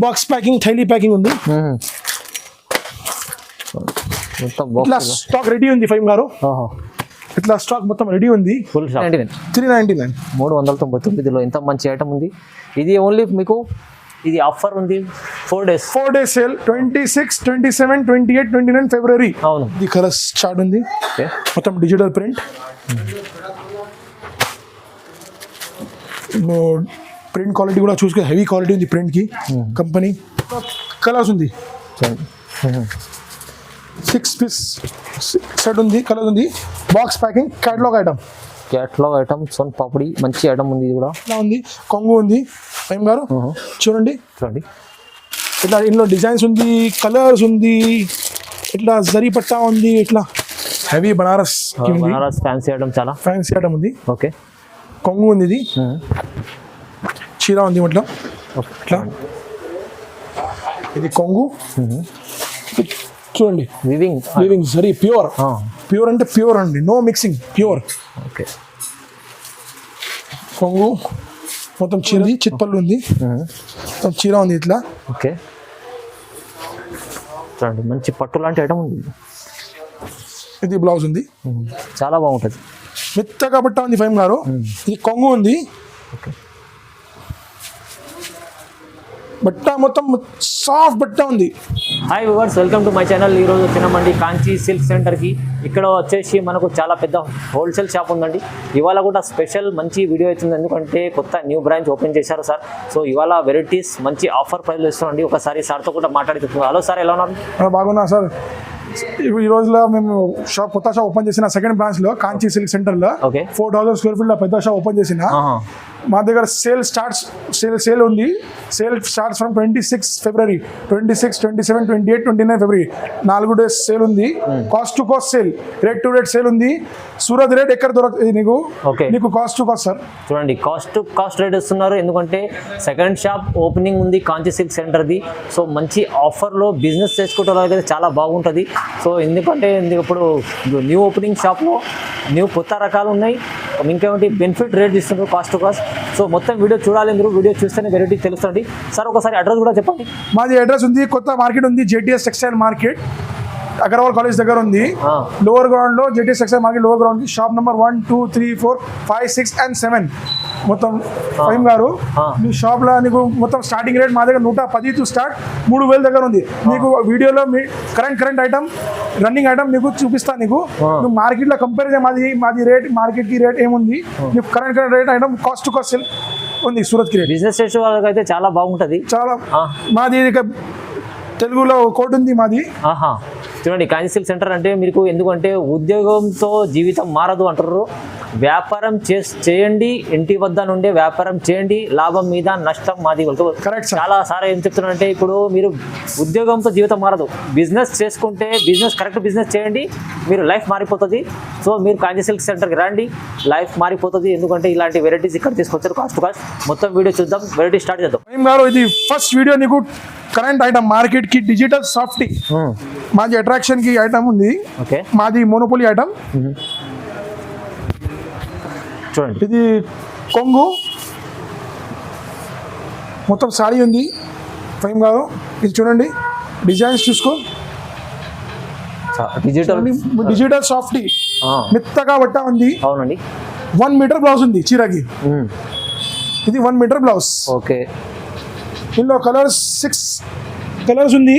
Box packing థైలీ packing ఉంది. ఇట్లా స్టాక్ రెడీ ఉంది ఫైమ్ గారు. ఇట్లా స్టాక్ మొత్తం రెడీ ఉంది. ఫుల్ 399 399లో ఇంత మంచి ఐటమ్ ఉంది. ఇది ఓన్లీ మీకు ఇది ఆఫర్ ఉంది 4 days సేల్ 26, 27, 28, 29 ఫిబ్రవరి. అవును, ఇది కలర్ స్టార్ట్ ఉంది. మొత్తం డిజిటల్ ప్రింట్. ప్రింట్ క్వాలిటీ కూడా చూసుకో, హెవీ క్వాలిటీ ఉంది ప్రింట్ కి. కంపెనీ కలర్స్ ఉంది. 6 పీస్ సెట్ ఉంది. కలర్ ఉంది. Box packing catalogue item soan papdi మంచి ఐటమ్ ఉంది. ఇది కూడా ఉంది. కొంగు ఉంది ఫైమ్ గారు. చూడండి ఇట్లా ఇందులో డిజైన్స్ ఉంది, కలర్స్ ఉంది, ఇట్లా జరీ పట్టా ఉంది. ఇట్లా హెవీ బనారస్ ఫ్యాన్సీ ఐటమ్, చాలా ఫ్యాన్సీ ఐటమ్ ఉంది. ఓకే, కొంగు ఉంది. ఇది చీర ఉంది. ఇట్లా ఇట్లా ఇది కొంగు. చూడండి వివింగ్ సరీ ప్యూర్ అంటే ప్యూర్ అండి, నో మిక్సింగ్, ప్యూర్. ఓకే, కొంగు మొత్తం చీర, చిత్పల్లు ఉంది, మొత్తం చీర ఉంది. ఇట్లా ఓకే, చూడండి మంచి పట్టు లాంటి ఐటమ్ ఉంది. ఇది బ్లౌజ్ ఉంది. చాలా బాగుంటుంది. మెత్తగా బట్ట ఉంది ఫైమ్ గారు. ఇది కొంగు ఉంది. ఓకే, బట్ట మొత్తం సాఫ్ట్ బట్ట ఉంది. Hi viewers, welcome to my channel. ఈరోజు వచ్చినామండి కాంచీ సిల్క్ సెంటర్కి. ఇక్కడ వచ్చేసి మనకు చాలా పెద్ద హోల్సేల్ షాప్ ఉందండి. ఇవాళ కూడా స్పెషల్ మంచి వీడియో అవుతుంది, ఎందుకంటే కొత్త న్యూ బ్రాంచ్ ఓపెన్ చేశారు సార్. సో ఇవాళ వెరైటీస్ మంచి ఆఫర్ ప్రైస్లో ఇస్తామండి. ఒకసారి సార్తో కూడా మాట్లాడుతున్నాం. హలో సార్, ఎలా ఉన్నారు? బాగున్నా సార్. ఈ రోజులో మేము కొత్త షాప్ ఓపెన్ చేసిన సెకండ్ బ్రాంచ్ లో కాంచీ సిల్క్ సెంటర్ లో 4,000 స్క్వేర్ ఫీట్ లో పెద్ద షాప్ ఓపెన్ చేసిన. మా దగ్గర సేల్ ఉంది. Sale starts from 26 February, 26, 27, 28, 29 February. 4 days sale ఉంది. Cost to cost sale, rate to rate sale ఉంది. సూరత్ రేట్ ఎక్కడ దొరకదు నీకు కాస్ట్ టు కాస్ట్ సార్. చూడండి, కాస్ట్ టు కాస్ట్ రేట్ ఇస్తున్నారు, ఎందుకంటే సెకండ్ షాప్ ఓపెనింగ్ ఉంది కాంచీ సిల్క్ సెంటర్ది. సో మంచి ఆఫర్లో బిజినెస్ చేసుకుంటే వాళ్ళకైతే చాలా బాగుంటుంది. సో ఎందుకంటే ఇప్పుడు న్యూ ఓపెనింగ్ షాప్లో న్యూ కొత్త రకాలు ఉన్నాయి. ఇంకేమిటి బెనిఫిట్ రేట్ ఇస్తున్నారు, కాస్ట్ టు కాస్ట్. సో మొత్తం వీడియో చూడాలి, మీరు వీడియో చూస్తేనే వెరైటీ తెలుస్తుంది. సార్ ఒకసారి అడ్రస్ కూడా చెప్పండి. మాది అడ్రస్ ఉంది, కొత్త మార్కెట్ ఉంది, JTS textile market, Agarwal college దగ్గర ఉంది. లోవర్ గ్రౌండ్ లో JTS textile market lower ground కి షాప్ నెంబర్ 1, 2, 3, 4, 5, 6 and 7 మొత్తం. ఫైమ్ గారు, మీ షాప్ లో నీకు మొత్తం స్టార్టింగ్ రేట్ మా దగ్గర 110 టు స్టార్ట్ 3,000 దగ్గర ఉంది. నీకు వీడియోలో మీ కరెంట్ ఐటమ్, రన్నింగ్ ఐటమ్ నీకు చూపిస్తాను. నీకు మార్కెట్ లో కంపేర్ మాది రేట్, మార్కెట్ కి రేట్ ఏముంది, నీకు current rate item cost to cost ఉంది. సూరత్ కి బిజినెస్ చేసే వాళ్ళకైతే చాలా బాగుంటుంది. చాలా మాది తెలుగులో కోట్ ఉంది మాది. చూడండి, కాంచీ సిల్క్ సెంటర్ అంటే మీకు ఎందుకంటే ఉద్యోగంతో జీవితం మారదు అంటారు. వ్యాపారం చేయండి, ఇంటి వద్ద నుండే వ్యాపారం చేయండి, లాభం మీద నష్టం మాది. కరెక్ట్. చాలా సార్ ఏం చెప్తున్నారంటే, ఇప్పుడు మీరు ఉద్యోగంతో జీవితం మారదు, బిజినెస్ చేసుకుంటే కరెక్ట్ బిజినెస్ చేయండి, మీరు లైఫ్ మారిపోతుంది. సో మీరు కాంచీ సిల్క్ సెంటర్కి రండి, లైఫ్ మారిపోతుంది. ఎందుకంటే ఇలాంటి వెరైటీస్ ఇక్కడ తీసుకొచ్చారు కాస్ట్ టు కాస్ట్. మొత్తం వీడియో చూద్దాం, వెరైటీ స్టార్ట్ చేద్దాం. ఇది ఫస్ట్ వీడియో. నీకు కరెంట్ ఐటమ్ మార్కెట్ కి డిజిటల్ సాఫ్టీ మాది అట్రాక్షన్ కి ఐటమ్ ఉంది. మాది మోనోపోలీ ఐటమ్. చూడండి, ఇది కొంగు మొత్తం సారీ ఉంది ఫైమ్ గారు. ఇది చూడండి, డిజైన్స్ చూసుకో. డిజిటల్ సాఫ్టీ మెత్తగా బట్ట ఉంది. అవునండి, 1 మీటర్ బ్లౌజ్ ఉంది చీరకి. ఇది 1 మీటర్ బ్లౌజ్. ఓకే, ఇందులో కలర్స్ 6 కలర్స్ ఉంది,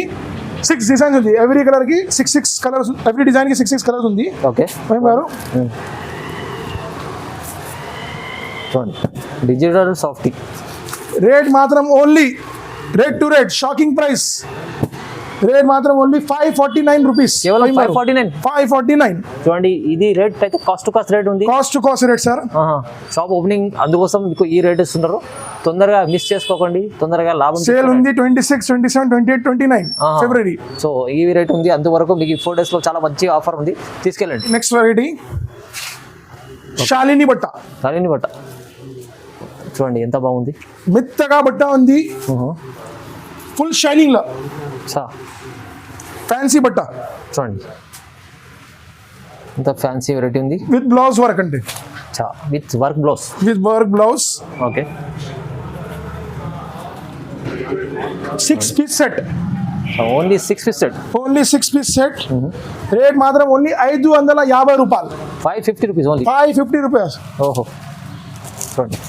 6 డిజైన్స్ ఉంది. ఎవ్రీ కలర్ కి 6 కలర్స్, ఎవ్రీ డిజైన్ కి 6 కలర్స్ ఉంది. ఓకే ఫైమ్ గారు, డిజిటల్ సాఫ్టీ రేట్ మాత్రం only rate to rate shocking price. Rate మాత్రం ఓన్లీ 549 రూపీస్. కేవలం 549. చూడండి, ఇది రేట్ అయితే కాస్ట్ టు కాస్ట్ రేట్ ఉంది. Cost to cost rate sir. Shop opening, అందుకోసం మీకు ఈ రేట్ ఇస్తున్నారు. తొందరగా మిస్ చేసుకోకండి, తొందరగా లాభం. సేల్ ఉంది 26, 27, 28, 29 ఫిబ్రవరి. సో ఈ రేట్ ఉంది, అంతవరకు మీకు 4 days లో చాలా మంచి ఆఫర్ ఉంది, తీసుకెళ్ళండి. నెక్స్ట్ వెరైటీ శాలిని బట్ట. చూడండి ఎంత బాగుంది, మెత్తగా బట్ట ఉంది, ఫుల్ షైనింగ్ లో ఫ్యాన్సీ బట్ట. చూడండి ఎంత ఫ్యాన్సీ వెరైటీ ఉంది, విత్ బ్లౌజ్ వర్క్ అంటే with work blouse. Okay, 6 piece set, only 6 piece set, only 6 piece set. Rate మాత్రం ఓన్లీ 550 రూపాయలు, 550 రూపీస్ ఓన్లీ. 550 రూపీస్. ఓహో చూడండి,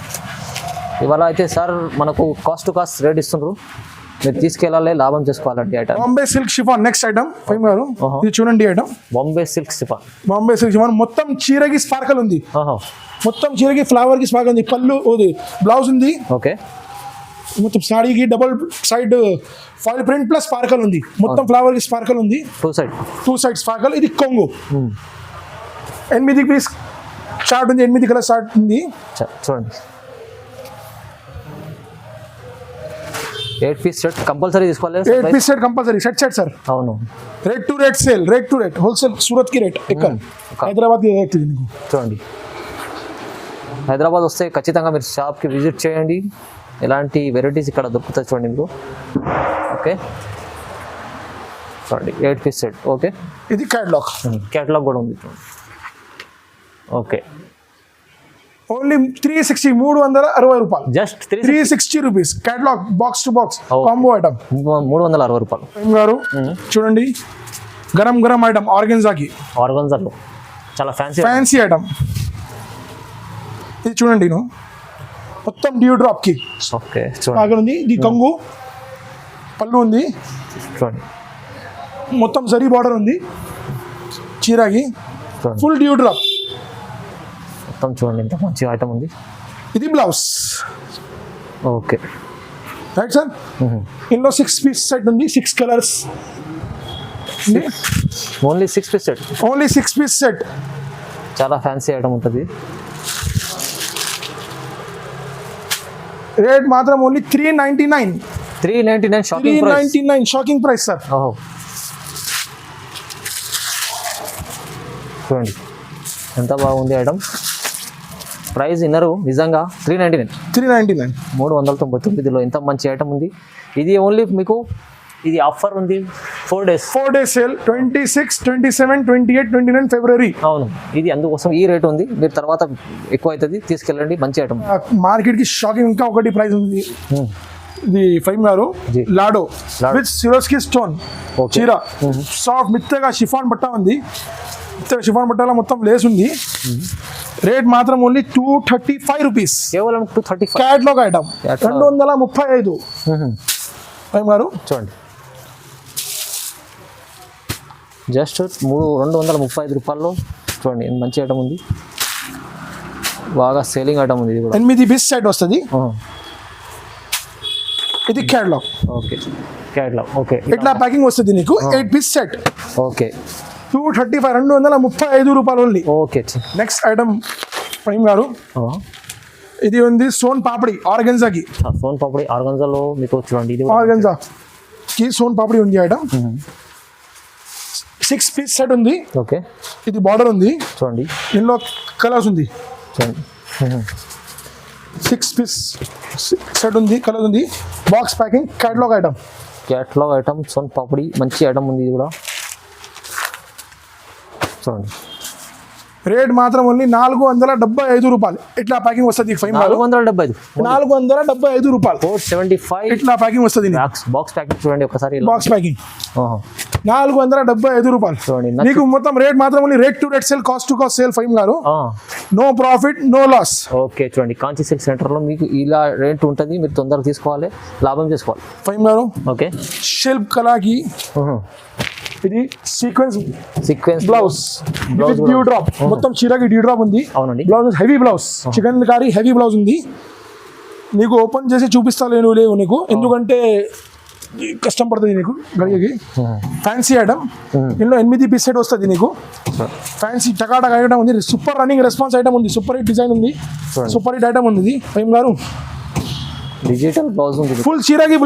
ఇవాళ అయితే సార్ మనకు కాస్ట్ టు కాస్ట్ రేట్ ఇస్తున్నారు, మీరు తీసుకెళ్ళాలి, లాభం చేసుకోవాలండి. Item Bombay silk chiffon. Next item ఫైమ్ గారు, ఇది చూడండి item Bombay silk chiffon. Bombay silk chiffon మొత్తం చీరకి స్పార్కల్ ఉంది, ఓహో మొత్తం చీరకి ఫ్లవర్ కి స్పార్కల్ ఉంది. పళ్ళు బ్లౌజ్ ఉంది, ఓకే. మొత్తం సాడీకి double side foil print plus sparkle ఉంది, మొత్తం ఫ్లవర్ కి స్పార్కల్ ఉంది, 2 సైడ్ స్పార్కల్. ఇది కొంగు 8 పీస్ షార్ట్ ఉంది, 8 కలర్ షార్ట్ ఉంది. చూడండి 8 పీస్ సెట్ కంపల్సరీ తీసుకోవాలి. 8 piece set compulsory, set sir. అవును, rate to rate sale, rate to rate wholesale. Surat కి రేట్, ఇక్కడ హైదరాబాద్ కి రేట్. చూడండి, హైదరాబాద్ వస్తే ఖచ్చితంగా మీరు షాప్కి విజిట్ చేయండి, ఎలాంటి వెరైటీస్ ఇక్కడ దొరుకుతాయి చూడండి మీకు. ఓకే చూడండి 8 పీస్ సెట్. ఓకే, ఇది క్యాటలాగ్, క్యాటలాగ్ కూడా ఉంది చూడండి. ఓకే, ఓన్లీ 360 రూపాయలు, just 360 rupees. Catalogue box to box combo item 360 రూపాయలు. గారు చూడండి, గరం గరం ఐటమ్ ఆర్గెన్జాకి, ఆర్గన్జాలో చాలా ఫ్యాన్సీ ఐటమ్. ఇది చూడండి, మొత్తం డ్యూ డ్రాప్ కి ఓకే చూడండి ఉంది. ఇది కంగు పళ్ళు ఉంది, చూడండి మొత్తం జరీ బార్డర్ ఉంది చీరకి, ఫుల్ డ్యూ డ్రాప్. మొత్తం చూడండి ఎంత మంచి ఐటమ్ ఉంది. ఇది బ్లౌజ్. Okay right sir. ఇందులో 6 పీస్ సెట్ ఉంది, 6 colours. Only 6 piece set, only 6 piece set. చాలా ఫ్యాన్సీ ఐటమ్ ఉంటుంది. రేట్ మాత్రం only 399. 399 shopping price. 399 shocking price sir. ఓహో చూడండి ఎంత బాగుంది ఐటమ్. ప్రైస్ విన్నరు నిజంగా 399. 399, 399లో ఎంత మంచి ఐటమ్ ఉంది. ఇది ఓన్లీ మీకు ఇది ఆఫర్ ఉంది 4 days. 4 days సేల్, 26, 27, 28, 29 ఫిబ్రవరి. అవును, ఇది అందుకోసం ఈ రేట్ ఉంది. మీరు తర్వాత ఎక్కువ అవుతుంది, తీసుకెళ్ళండి, మంచి ఐటమ్. మార్కెట్ కి షాకింగ్ ఇంకా ఒకటి ప్రైస్ ఉంది. ఇది ఫైమ్ గారు లాడో విత్ సిరోస్కి స్టోన్ చీర, సాఫ్ట్ మెత్తగా షిఫాన్ బట్ట ఉంది. షిఫాన్ బట్టలో మొత్తం లేస్ ఉంది. రేట్ మాత్రం ఓన్లీ 235 రూపీస్, కేవలం 235. Catalogue item 235. ఫైమ్ గారు చూడండి, జస్ట్ 235 రూపాయల్లో చూడండి మంచి ఐటమ్ ఉంది, బాగా సేలింగ్ ఐటమ్ ఉంది. ఇది కూడా 8 పీస్ సెట్ వస్తుంది. ఇది క్యాట్లాగ్. Okay catalogue. ఓకే, ఇట్లా ప్యాకింగ్ వస్తుంది నీకు. 8 పీస్ సెట్. ఓకే 235, 235 రూపాయలు ఓన్లీ. ఓకే, నెక్స్ట్ ఐటమ్ ఫైమ్ గారు, ఇది ఉంది సోన్ పాపడి ఆర్గెన్జాకి. సోన్ పాపడి ఆర్గన్జాలో మీకు చూడండి, ఇది ఆర్గెన్జాకి సోన్ పాపడి ఉంది ఐటమ్. 6 పీస్ సెట్ ఉంది. ఓకే, ఇది బార్డర్ ఉంది చూడండి, ఇందులో కలర్స్ ఉంది చూడండి. 6 పీస్ సెట్ ఉంది, కలర్ ఉంది, box packing, catalogue item. Catalogue item soan papdi మంచి ఐటమ్ ఉంది. ఇది కూడా చూడండి, రేట్ మాత్రం ఓన్లీ 475 రూపాయలు. ఇట్లా ప్యాకింగ్ వస్తుంది. 475 475 రూపాయలు, 475 ఇట్లా ప్యాకింగ్ వస్తుంది. బాక్స్ ప్యాకింగ్ చూడండి ఒకసారి, బాక్స్ ప్యాకింగ్ 475 రూపాయలు చూడండి. మీకు మొత్తం రేట్ మాత్రం only rate to rate sale, cost to cost sale. ఫైమ్ గారు no profit no loss. Okay చూడండి, కాంచి సిల్క్ సెంటర్లో మీకు ఇలా రేట్ ఉంటుంది, మీరు తొందరగా తీసుకోవాలి, లాభం చేసుకోవాలి. ఫైమ్ గారు ఓకే, శిల్ప్ కళాకి ఇది సీక్వెన్స్ బ్లౌజ్ డ్యూ డ్రాప్, మొత్తం చీరకి డ్యూ డ్రాప్ ఉంది. అవునండి, blouse heavy blouse, chikankari heavy blouse ఉంది. నీకు ఓపెన్ చేసి చూపిస్తాను లేవు నీకు, ఎందుకంటే కష్టం పడుతుంది నీకు గడియకి. ఫ్యాన్సీ ఐటమ్, ఇందులో 8 పీస్ సెట్ వస్తుంది నీకు. ఫ్యాన్సీ టకాటక్ ఐటమ్ ఉంది, సూపర్ రన్నింగ్ రెస్పాన్స్ ఐటమ్ ఉంది, సూపర్ హిట్ డిజైన్ ఉంది, సూపర్ హిట్ ఐటమ్ ఉంది. ఫైమ్ గారు డిజిటల్ బ్లౌజ్ ఉంది, ఫుల్ చీరకి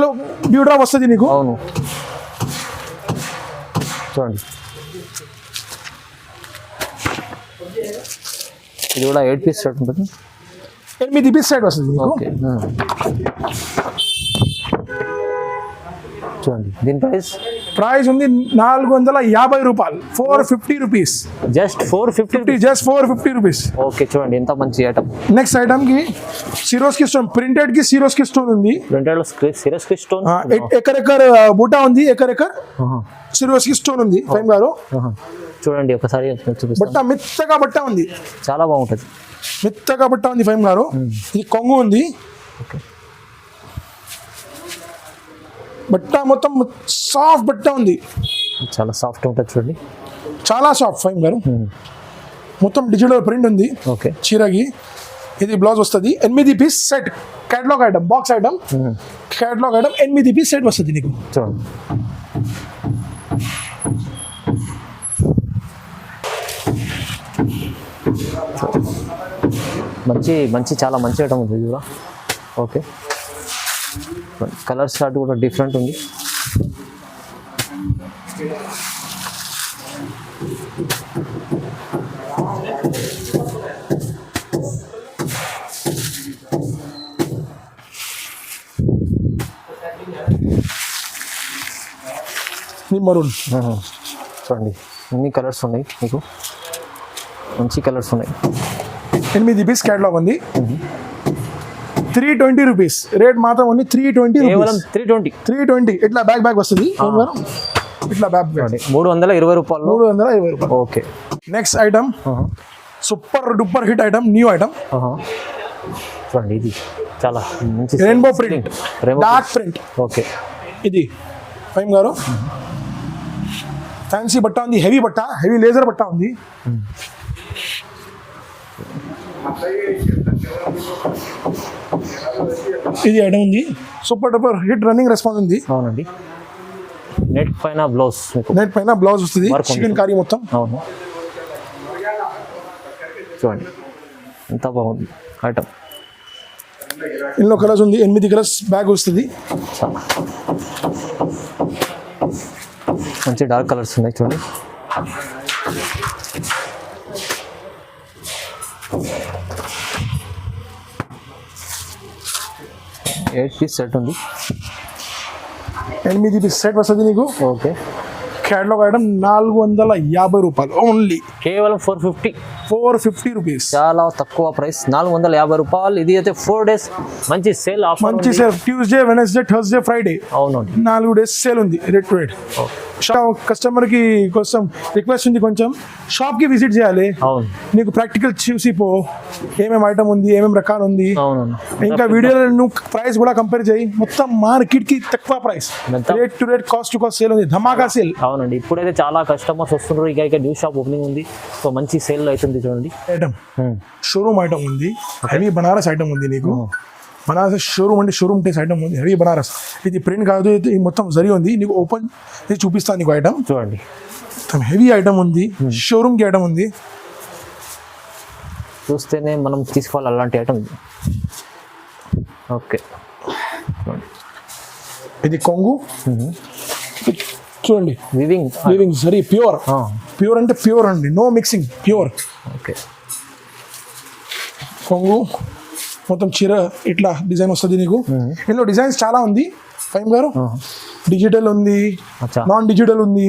డ్యూ డ్రాప్ వస్తుంది నీకు. అవును చూడండి, ఇది కూడా 8 పీస్ సెట్ ఉంటుంది. 8 పీస్ సెట్ వస్తుంది నీకు. ఓకే చూడండి, దీని ప్రైస్ ప్రైస్ ఉంది 450 రూపాయలు, 450 rupees, just 450. Just 450 rupees. Okay చూడండి ఎంత మంచి ఐటమ్. నెక్స్ట్ ఐటమ్ కి సిరోస్కి స్టోన్, ప్రింటెడ్ కి సిరోస్కి స్టోన్ ఉంది. ప్రింటెడ్ సిరస్ కి స్టోన్, ఎకర్ బూటా ఉంది, ఎకర్ సిరోస్కి స్టోన్ ఉంది. ఫైమ్ గారు చూడండి ఒకసారి చూపిస్తాను. బట్ట మెత్తగా బట్ట ఉంది, చాలా బాగుంటుంది. మెత్తగా బట్ట ఉంది ఫైమ్ గారు. ఇది కొంగు ఉంది. ఓకే బట్ట మొత్తం సాఫ్ట్ బట్ట ఉంది, చాలా సాఫ్ట్ ఉంటుంది చూడండి, చాలా సాఫ్ట్ ఫైమ్ గారు. మొత్తం డిజిటల్ ప్రింట్ ఉంది ఓకే చీరకి. ఇది బ్లౌజ్ వస్తుంది. 8 piece set, catalogue item, box item, catalogue item 8 piece set వస్తుంది నీకు. చూడండి మంచి మంచి చాలా మంచి ఐటమ్ ఉంది ఇది కూడా. ఓకే కలర్ చార్ట్ కూడా డిఫరెంట్ ఉంది. మరూన్ చూడండి అన్ని కలర్స్ ఉన్నాయి మీకు, మంచి కలర్స్ ఉన్నాయి. 8 పీస్ క్యాటలాగ్ ఉంది. 320 రూపీస్ రేట్ మాత్రం ఉంది. 320 కేవలం 320. ఇట్లా బ్యాగ్ వస్తుంది. ఇట్లా బ్యాగ్ 320 రూపాయలు. 320 రూపాయలు. Okay next item super duper hit item, new item. చూడండి ఇది చాలా మంచి rainbow print, dark print. Okay ఇది ఫైమ్ గారు ఫ్యాన్సీ బట్ట ఉంది, హెవీ బట్ట, హెవీ లేజర్ బట్ట ఉంది. ఇది ఐటమ్ ఉంది, super duper hit, running response ఉంది. అవునండి. నెట్ పైన బ్లౌజ్, నెట్ పైన బ్లౌజ్ వస్తుంది, చికెన్ కర్రీ మొత్తం. అవును చూడండి ఎంత బాగుంది ఐటమ్. ఎన్నో కలర్స్ ఉంది, 8 కలర్స్ బ్యాగ్ వస్తుంది. మంచి డార్క్ కలర్స్ ఉన్నాయి చూడండి. ఎయిట్ పీస్ సెట్ ఉంది. 8 పీస్ సెట్ వస్తుంది నీకు. ఓకే క్యాటలాగ్ ఐటమ్ 450 రూపాయలు ఓన్లీ, కేవలం 450 రూపీస్. చాలా తక్కువ ప్రైస్, 450 రూపాయలు. ఇది అయితే 4 days మంచి సేల్ ఆఫర్, మంచి sale. Tuesday, Wednesday, Thursday, Friday, అవునండి 4 days సేల్ ఉంది. Rate to rate. కస్టమర్ కి కోసం రిక్వెస్ట్ ఉంది, కొంచెం షాప్ కి విజిట్ చేయాలి. అవును నీకు ప్రాక్టికల్ చూసి పో, ఏమేమి ఐటమ్ ఉంది, ఏమేమి రకాలు ఉంది. అవును ఇంకా వీడియోలో నువ్వు ప్రైస్ కూడా కంపేర్ చేయి. మొత్తం మార్కెట్ కి తక్కువ price, rate to rate, cost to cost sale ఉంది, ధమాకా సేల్. అవునండి. ఇప్పుడైతే చాలా కస్టమర్స్ వస్తున్నారు. ఇక న్యూ షాప్ ఓపెనింగ్ ఉంది, సో మంచి సేల్ అవుతుంది చూడండి. ఐటమ్ షోరూమ్ ఐటమ్ ఉంది, హెవీ బనారస్ ఐటమ్ ఉంది నీకు. బనారస్ షోరూమ్ అంటే షోరూమ్ టేస్ ఐటమ్ ఉంది, హెవీ బనారస్. ఇది ప్రింట్ కాదు, ఇది మొత్తం జరి ఉంది. నీకు ఓపెన్ ఇది చూపిస్తాను నీకు ఐటమ్. చూడండి మొత్తం హెవీ ఐటమ్ ఉంది, షోరూమ్ కి ఐటమ్ ఉంది. చూస్తేనే మనం తీసుకోవాలి అలాంటి ఐటమ్. ఓకే ఇది కొంగు చూడండి, వివింగ్ సరీ ప్యూర్ అంటే ప్యూర్ అండి, నో మిక్సింగ్, ప్యూర్. ఓకే కొంగు మొత్తం చీర ఇట్లా డిజైన్ వస్తుంది నీకు. ఇందులో డిజైన్స్ చాలా ఉంది ఫైమ్ గారు. డిజిటల్ ఉంది, నాన్ డిజిటల్ ఉంది,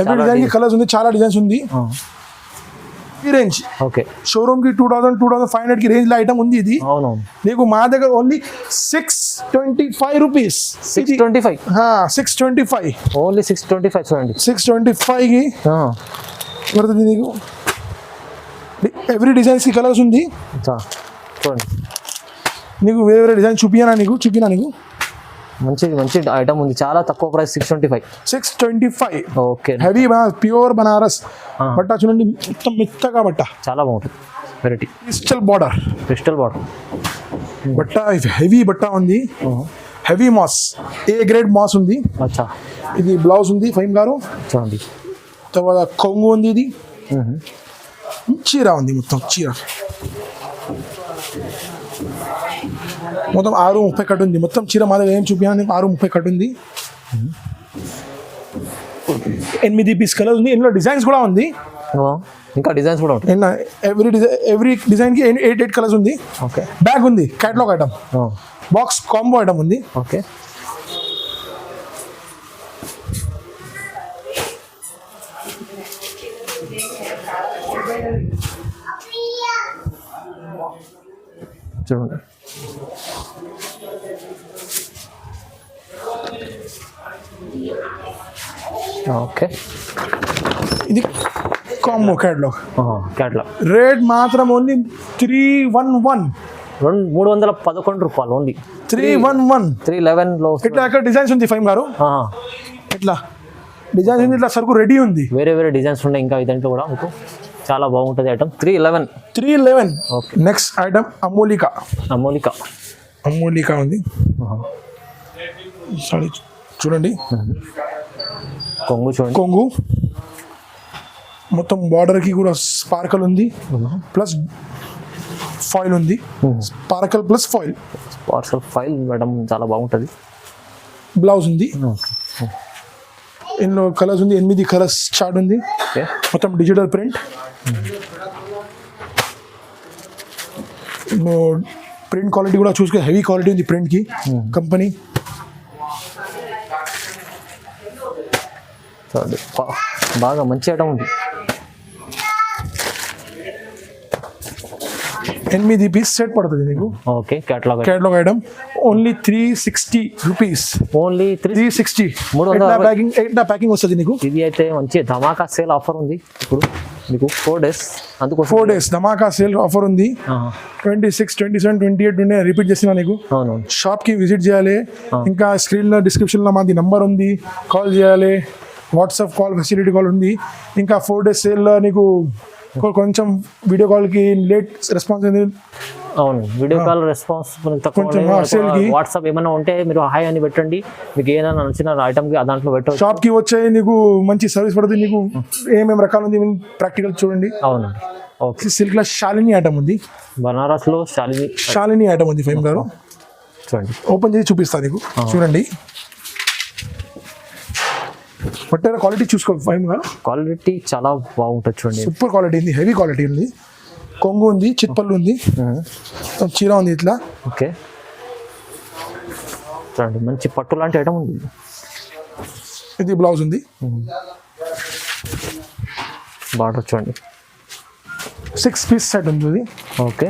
ఎవ్రీ డిజైన్ కి కలర్స్ ఉంది, చాలా డిజైన్స్ ఉంది. ఈ రేంజ్ ఓకే షోరూమ్ కి 2500 కి రేంజ్ లో ఐటమ్ ఉంది. ఇది నీకు మా దగ్గర ఓన్లీ 625 రూపీస్. 625 ఓన్లీ 625. చూడండి 625 కి పడుతుంది నీకు. ఎవ్రీ డిజైన్స్ కి కలర్స్ ఉంది. చూడండి నీకు వేరే వేరే డిజైన్ చూపినా నీకు మంచి ఐటమ్ ఉంది, చాలా తక్కువ price. 625. Okay heavy pure Banaras బట్ట చూడండి, మొత్తం మెత్తగా బట్ట, చాలా బాగుంటుంది. వెరైటీ క్రిస్టల్ బార్డర్ బట్ట, హెవీ బట్ట ఉంది. Heavy mass, A grade mass ఉంది. ఇది బ్లౌజ్ ఉంది ఫైమ్ గారు. చూడండి తర్వాత కొంగు ఉంది. ఇది చీర ఉంది, మొత్తం చీర మొత్తం 630 కట్ ఉంది. మొత్తం చీర మా దగ్గర ఏం చూపించాను 630 కట్ ఉంది. 8 పీస్ కలర్ ఉంది. ఇందులో డిజైన్స్ కూడా ఉంది, ఇంకా డిజైన్స్ కూడా ఉంటాయి. ఎవ్రీ డిజైన్ కి 8 కలర్స్ ఉంది. ఓకే బ్యాగ్ ఉంది, catalogue item, box combo item ఉంది. ఓకే చూడండి ఓకే, ఇది కాంబో క్యాటలాగ్. క్యాట్లాగ్ రేట్ మాత్రం ఓన్లీ 311. 311 రూపాయలు ఓన్లీ. 311. 311లో ఇట్లా అక్కడ డిజైన్స్ ఉంది ఫైమ్ గారు, ఇట్లా డిజైన్స్ ఉంది, ఇట్లా సరుకు రెడీ ఉంది. వేరే వేరే డిజైన్స్ ఉన్నాయి ఇంకా ఇదంతా కూడా మీకు చాలా బాగుంటుంది ఐటమ్. 311. ఓకే. నెక్స్ట్ ఐటమ్ అమూలిక ఉంది. సారీ చూడండి, కొంగు చూడండి, కొంగు మొత్తం బార్డర్కి కూడా స్పార్కల్ ఉంది, ప్లస్ ఫాయిల్ ఉంది. స్పార్కల్ ప్లస్ ఫాయిల్ మేడం చాలా బాగుంటుంది. బ్లౌజ్ ఉంది, ఎన్నో కలర్స్ ఉంది, 8 కలర్స్ చార్ట్ ఉంది. మొత్తం డిజిటల్ ప్రింట్. ప్రింట్ క్వాలిటీ కూడా చూసుకుని హెవీ క్వాలిటీ ఉంది ప్రింట్కి కంపెనీ. బాగా మంచి ఐటమ్ ఉంది. 8 పీస్ సెట్ పడుతుంది నీకు. Okay. Catalogue item only 360 rupees. Only 360. 300 వస్తుంది నీకు. ఇది అయితే మంచి ధమాకా సేల్ ఆఫర్ ఉంది ఇప్పుడు మీకు 4 days. అందుకు 4 days ధమాకా సేల్ ఆఫర్ ఉంది. 26, 27, 28 రిపీట్ చేసిన నీకు. షాప్కి విజిట్ చేయాలి. ఇంకా స్క్రీన్లో డిస్క్రిప్షన్లో మాది నంబర్ ఉంది, కాల్ చేయాలి. వాట్సాప్ కాల్ ఫెసిలిటీ కాల్ ఉంది. ఇంకా 4 days సేల్లో నీకు కొంచెం వీడియో కాల్కి లేట్ రెస్పాన్స్ ఉంది. అవును, వీడియో కాల్ రెస్పాన్స్ వాట్సాప్ ఏమైనా ఉంటే మీరు హాయ్ అని పెట్టండి. మీకు ఏదైనా నచ్చిన ఐటమ్కి దాంట్లో పెట్టండి. షాప్కి వచ్చే నీకు మంచి సర్వీస్ పడుతుంది. నీకు ఏమేమి రకాలు ఉంది ప్రాక్టికల్ చూడండి. అవును. ఓకే. సిల్క్లో శాలిని ఐటమ్ ఉంది, బనారస్లో శాలిని ఐటమ్ ఉంది. ఫైమ్ గారు చూడండి, ఓపెన్ చేసి చూపిస్తాను నీకు. చూడండి, పట్టారా క్వాలిటీ చూసుకో. ఫైమ్ గారు క్వాలిటీ చాలా బాగుంటుంది చూడండి, సూపర్ క్వాలిటీ ఉంది, హెవీ క్వాలిటీ ఉంది. కొంగు ఉంది, చిట్పల్లు ఉంది, చీర ఉంది ఇట్లా. ఓకే. చూడండి, మంచి పట్టు లాంటి ఐటమ్ ఉంది. ఇది బ్లౌజ్ ఉంది, బార్డర్ చూడండి. 6 పీస్ సెట్ ఉంది. ఓకే.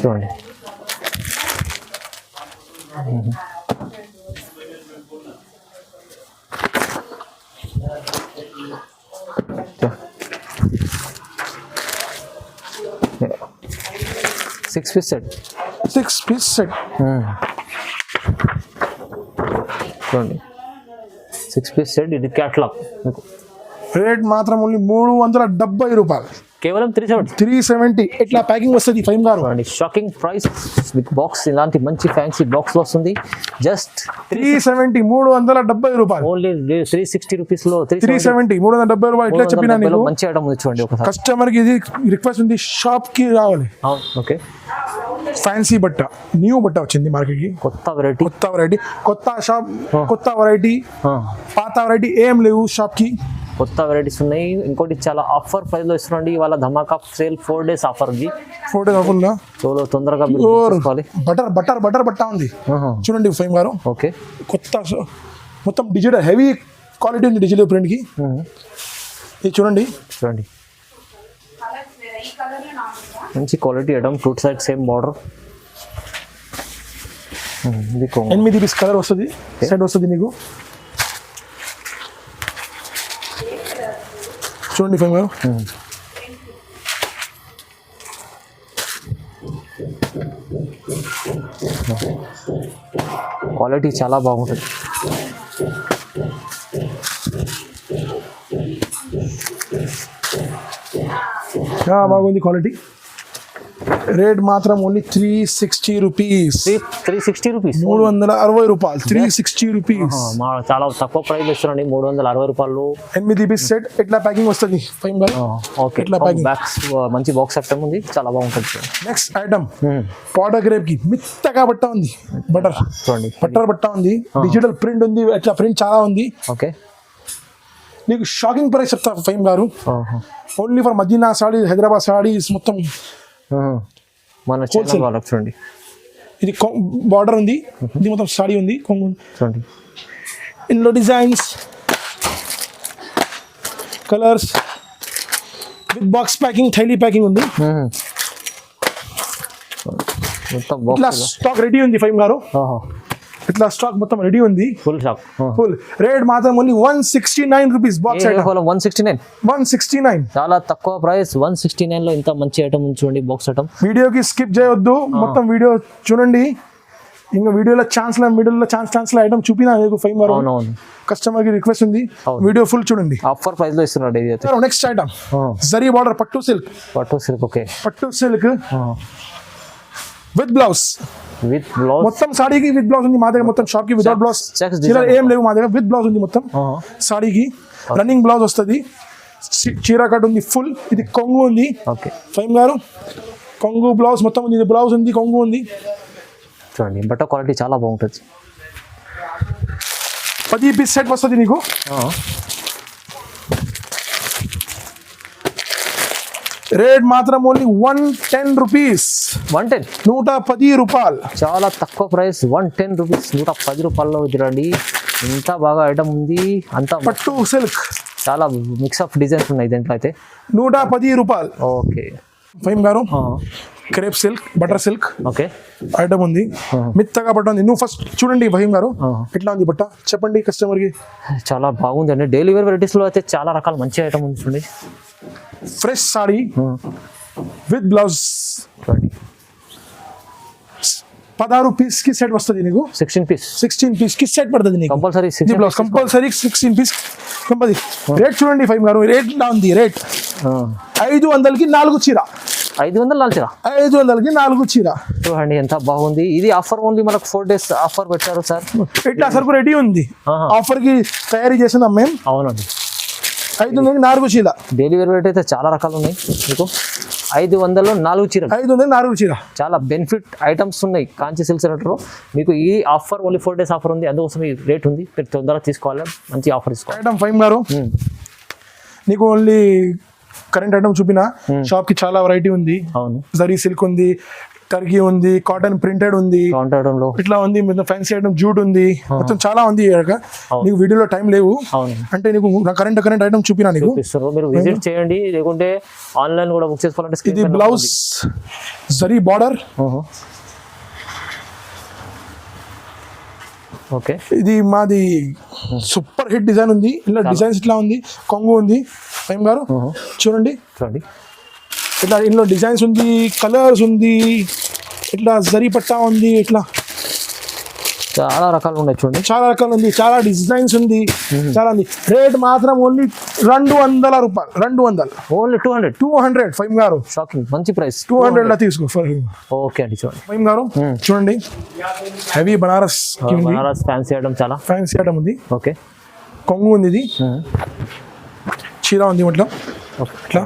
చూడండి, సిక్స్ పీస్ సెట్ చూడండి. 6 పీస్ సెట్. ఇది క్యాటలాగ్ మీకు రేట్ మాత్రం ఓన్లీ 370 రూపాయలు. కేవలం 370. ఇట్లా ప్యాకింగ్ వస్తుంది ఫైమ్ గారు. Shocking price with box. ఇలాంటి మంచి ఫ్యాన్సీ బాక్స్ వస్తుంది. జస్ట్ 370, 370 రూపాయలు. ఓన్లీ 360 రూపీస్లో 370, 370 రూపాయలు. ఇట్లా చెప్పినా నీకు మంచి ఐటమ్ ఉంది చూడండి. ఒకసారి కస్టమర్కి ఇది రిక్వెస్ట్ ఉంది, షాప్కి రావాలి. ఓకే. ఫ్యాన్సీ బట్ట, న్యూ బట్ట వచ్చింది మార్కెట్కి. కొత్త వెరైటీ, కొత్త షాప్, కొత్త వెరైటీ. పాత వెరైటీ ఏం లేవు షాప్కి. కొత్త వెరైటీస్ ఉన్నాయి. ఇంకోటి చాలా ఆఫర్ ప్రైస్లో ఇస్తున్నాండి ఇవాళ ధమాకా సేల్. 4 days ఆఫర్ ఉంది. 4 days ఆఫర్ ఉందా? సో తొందరగా బటర్ బట్ట ఉంది చూడండి ఫైమ్ గారు. ఓకే. కొత్త మొత్తం డిజిటల్ హెవీ క్వాలిటీ ఉంది డిజిటల్ ప్రింట్కి. ఇది చూడండి, మంచి quality item. 2 sides same border. 8 పీస్ కలర్ వస్తుంది, సెట్ వస్తుంది నీకు. చూడండి ఫైమ్ గారు, క్వాలిటీ చాలా బాగుంటుంది. బాగుంది క్వాలిటీ. రేట్ మాత్రం ఓన్లీ 360 రూపీస్. 360 రూపీస్, 360 రూపాయలు. 360 రూపీస్. చాలా తక్కువ ప్రైస్ ఇస్తున్నాండి. 360 రూపాయలు. 8 పీస్ సెట్. ఇట్లా ప్యాకింగ్ వస్తుంది ఫైమ్ గారు. ఓకే. ఇట్లా బాక్స్ మంచి బాక్స్ ఐటమ్ ఉంది, చాలా బాగుంటుంది. నెక్స్ట్ ఐటమ్ పౌడర్ గ్రేప్ కి మెత్తగా బట్ట ఉంది. బటర్ చూడండి, బట్ట ఉంది. డిజిటల్ ప్రింట్ ఉంది. ఇట్లా ప్రింట్ చాలా ఉంది. ఓకే. నీకు షాకింగ్ ప్రైస్ చెప్తా ఫైమ్ గారు. ఓన్లీ ఫర్ మదీనా సాడీస్, హైదరాబాద్ సాడీస్ మొత్తం మన వాళ్ళకి చూడండి. ఇది బార్డర్ ఉంది, ఇది మొత్తం సాడీ ఉంది. కొంగు చూడండి, ఇందులో designs, colours, with box packing, థైలీ ప్యాకింగ్ ఉంది. మొత్తం ఇట్లా బాక్స్ స్టాక్ రెడీ ఉంది ఫైమ్ గారు. ఇట్లా స్టాక్ మొత్తం రెడీ ఉంది. Full shop. ఫుల్ రేట్ మాత్రం ఓన్లీ 169 రూపీస్ బాక్స్ ఐటమ్. 169. 169 చాలా తక్కువ ప్రైస్. 169 లో ఇంత మంచి ఐటమ్ ఉంది చూడండి, బాక్స్ ఐటమ్. వీడియోకి స్కిప్ చేయొద్దు, మొత్తం వీడియో చూడండి. ఇంకా వీడియోలో మిడిల్లో ఛాన్స్ ఐటమ్ చూపినా మీకు ఫైమ్ గారు. అవునవును, కస్టమర్ కి రిక్వెస్ట్ ఉంది, వీడియో ఫుల్ చూడంండి. ఆఫర్ ప్రైస్ లో ఇస్తున్నాడు ఇది అయితే. నెక్స్ట్ ఐటమ్ జరీ బార్డర్ పట్టు సిల్క్. పట్టు సిల్క్. ఓకే, పట్టు silk with blouse. With blouse మొత్తం సాడీకి విత్ బ్లౌజ్ ఉంది మా దగ్గర. మొత్తం షాప్ కి వితౌట్ బ్లౌజ్ ఏం లేవు మా దగ్గర. విత్ బ్లౌజ్ ఉంది మొత్తం సాడీకి. రన్నింగ్ బ్లౌజ్ వస్తుంది. చీర కట్ ఉంది ఫుల్. ఇది కొంగు ఉంది. ఓకే ఫైమ్ గారు, కొంగు బ్లౌజ్ మొత్తం ఉంది. ఇది బ్లౌజ్ ఉంది, కొంగు ఉంది. చూడండి, బట్ట క్వాలిటీ చాలా బాగుంటుంది. 10 పీస్ సెట్ వస్తుంది నీకు. రేట్ మాత్రం ఓన్లీ 110 రూపీస్. 110. 110 రూపాయలు. చాలా తక్కువ ప్రైస్. 110 రూపీస్. 110 రూపాయల్లో చూడండి ఎంత బాగా ఐటమ్ ఉంది. అంతా పట్టు సిల్క్. చాలా మిక్స్ ఆఫ్ డిజైన్స్ ఉన్నాయి దీంట్లో అయితే. 110 రూపాయలు. ఓకే ఫైమ్ గారు, crepe silk, butter silk okay item ఉంది. మెత్తగా బట్ట ఉంది. నువ్వు ఫస్ట్ చూడండి ఫహీమ్ గారు, ఎట్లా ఉంది బట్ట చెప్పండి కస్టమర్ కి. చాలా బాగుంది అండి. డైలీ వేర్ వెరైటీస్ లో అయితే చాలా రకాల మంచి ఐటమ్ ఉంది చూడండి. Fresh sari with blouse. 16 piece కి సెట్ వస్తుంది నీకు. 16 పీస్. 16 పీస్ కి సెట్ పడుతుంది నీకు. Compulsory blouse compulsory 16 piece compulsory. Rate చూడండి ఫహీమ్ గారు, రేట్ ఇలా ఉంది. రేట్ 500కి 4 చీర. 500 చీర. 500కి 4 చీర. చూడండి ఎంత బాగుంది. ఇది ఆఫర్ ఓన్లీ మనకు 4 days ఆఫర్ పెట్టారు సార్. ఇట్లా సరుకు రెడీ ఉంది. ఆఫర్ కి తయారీ చేసిందాం మేము. అవునండి. 500కి 4 చీర. డైలీ వేర్ వెరైటీ అయితే చాలా రకాలు ఉన్నాయి మీకు. 500లో 4 చీర. 500 4 చీర. చాలా బెనిఫిట్ ఐటమ్స్ ఉన్నాయి కాంచి సిల్క్ సెంటర్లో. మీకు ఈ ఆఫర్ ఓన్లీ 4 days ఆఫర్ ఉంది, అందుకోసం ఈ రేట్ ఉంది. మీరు తొందరగా తీసుకోవాలి, మంచి ఆఫర్ తీసుకోవాలి. ఐటమ్ ఫైమ్ గారు, నీకు ఓన్లీ కరెంట్ ఐటమ్ చూపిన. షాప్ కి చాలా వెరైటీ ఉంది. అవును, జరీ సిల్క్ ఉంది, టర్కీ ఉంది, కాటన్ ప్రింటెడ్ ఉంది, ఇట్లా ఉంది. ఫ్యాన్సీ ఐటమ్ జూట్ ఉంది, మొత్తం చాలా ఉంది. నీకు వీడియోలో టైం లేవు అంటే నీకు కరెంట్ ఐటమ్ చూపినా నీకు. మీరు విజిట్ చేయండి, లేకుంటే ఆన్లైన్ కూడా బుక్ చేసుకోవాలంటే. ఇది బ్లౌజ్ జరీ బార్డర్. ఓకే, ఇది మాది సూపర్ హిట్ డిజైన్ ఉంది. ఇలా డిజైన్స్ ఇట్లా ఉంది. కొంగు ఉంది ఫైమ్ గారు, చూడండి. ఇట్లా ఇందులో డిజైన్స్ ఉంది, కలర్స్ ఉంది, ఇట్లా జరీ పట్టా ఉంది. ఇట్లా చాలా రకాలు ఉన్నాయి చూడండి. చాలా రకాలు ఉంది, చాలా డిజైన్స్ ఉంది, చాలా ఉంది. రేట్ మాత్రం ఓన్లీ 200 రూపాయలు. 200. ఓన్లీ 200 ఫైమ్ గారు. షాకింగ్, మంచి ప్రైస్. 200 లా తీసుకో. ఓకే అండి, చూడండి ఫైమ్ గారు, చూడండి. హెవీ బనారస్ ఫ్యాన్సీ ఐటమ్, చాలా ఫ్యాన్సీ ఐటమ్ ఉంది. ఓకే, కొంగు ఉంది, ఇది చీర ఉంది మొత్తం. ఇట్లా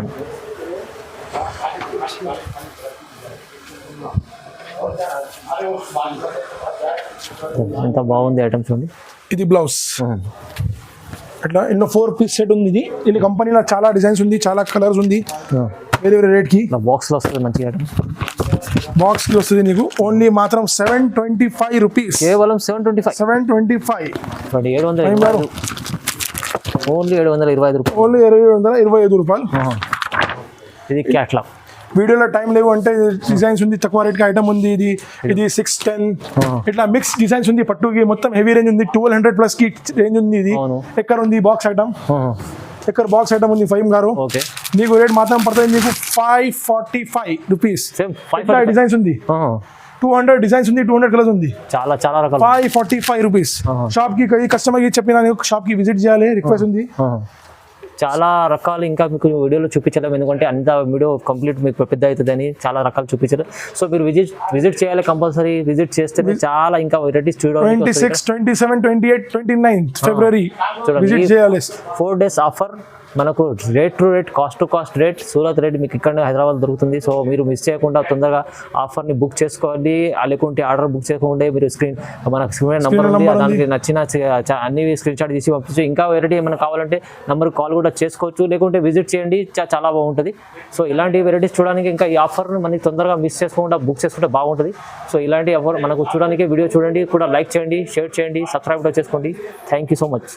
ఎంత బాగుంది ఐటమ్ చూడండి. ఇది బ్లౌజ్. అట్లా ఎన్నో 4 పీస్ సెట్ ఉంది. ఇది ఇది కంపెనీలో చాలా డిజైన్స్ ఉంది, చాలా కలర్స్ ఉంది. వేరే వేరే రేట్ కి బాక్స్ లో వస్తుంది. మంచి ఐటమ్ బాక్స్ కి వస్తుంది నీకు. ఓన్లీ మాత్రం 725 రూపీస్. కేవలం 725. 725. 725. ఓన్లీ 725 రూపాయలు. ఓన్లీ 725 రూపాయలు. ఇది క్యాట్లాగ్. వీడియోలో టైం లేవు అంటే డిజైన్స్ ఉంది, తక్కువ రేట్ కి ఐటమ్ ఉంది. ఇది 610 ఇట్లా మిక్స్ డిజైన్స్ ఉంది. పట్టుకి మొత్తం హెవీ రేంజ్ ఉంది. 1200+ కి రేంజ్ ఉంది. ఇది ఎక్కడ ఉంది బాక్స్ ఐటమ్. ఎక్కడ బాక్స్ ఐటమ్ ఉంది ఫైమ్ గారు. నీకు రేట్ మాత్రం పడుతుంది నీకు 545 రూపీస్. డిజైన్స్ ఉంది, 200 డిజైన్స్ ఉంది, 200 కలర్స్ ఉంది. చాలా చాలా రకాలు. 545 రూపీస్. షాప్ కి కస్టమర్ కి చెప్పిన షాప్ కి విజిట్ చేయాలి, రిక్వెస్ట్ ఉంది. చాలా రకాలు ఇంకా మీకు వీడియోలో చూపించలేము, ఎందుకంటే అంత వీడియో కంప్లీట్ మీకు పెద్ద అవుతుందని చాలా రకాలు చూపించారు. సో మీరు విజిట్ చేయాలి, కంపల్సరీ విజిట్ చేస్తే చాలా ఇంకా వెరైటీస్ చూడాలి. 26, 27, 28, 29 ఫిబ్రవరి విజిట్ చేయాలి. 4 days ఆఫర్ మనకు rate to rate, cost to cost rate, Surat rate మీకు ఇక్కడ హైదరాబాద్ దొరుకుతుంది. సో మీరు మిస్ చేయకుండా తొందరగా ఆఫర్ని బుక్ చేసుకోండి. లేకుంటే ఆర్డర్ బుక్ చేయకుండా మీరు మనకు స్క్రీన్ నెంబర్ ఉంది, దానికి నచ్చిన అన్ని స్క్రీన్ షాట్ తీసి పంపించు. ఇంకా వెరైటీ ఏమైనా కావాలంటే నెంబర్ కాల్ కూడా చేసుకోవచ్చు, లేకుంటే విజిట్ చేయండి, చాలా బాగుంటుంది. సో ఇలాంటి వెరైటీస్ చూడడానికి ఇంకా ఈ ఆఫర్ని మనకి తొందరగా మిస్ చేసుకోకుండా బుక్ చేసుకుంటే బాగుంటుంది. సో ఇలాంటి ఆఫర్ మనకు చూడడానికి వీడియో చూడండి, కూడా లైక్ చేయండి, షేర్ చేయండి, సబ్స్క్రైబ్ కూడా చేసుకోండి. Thank you so much.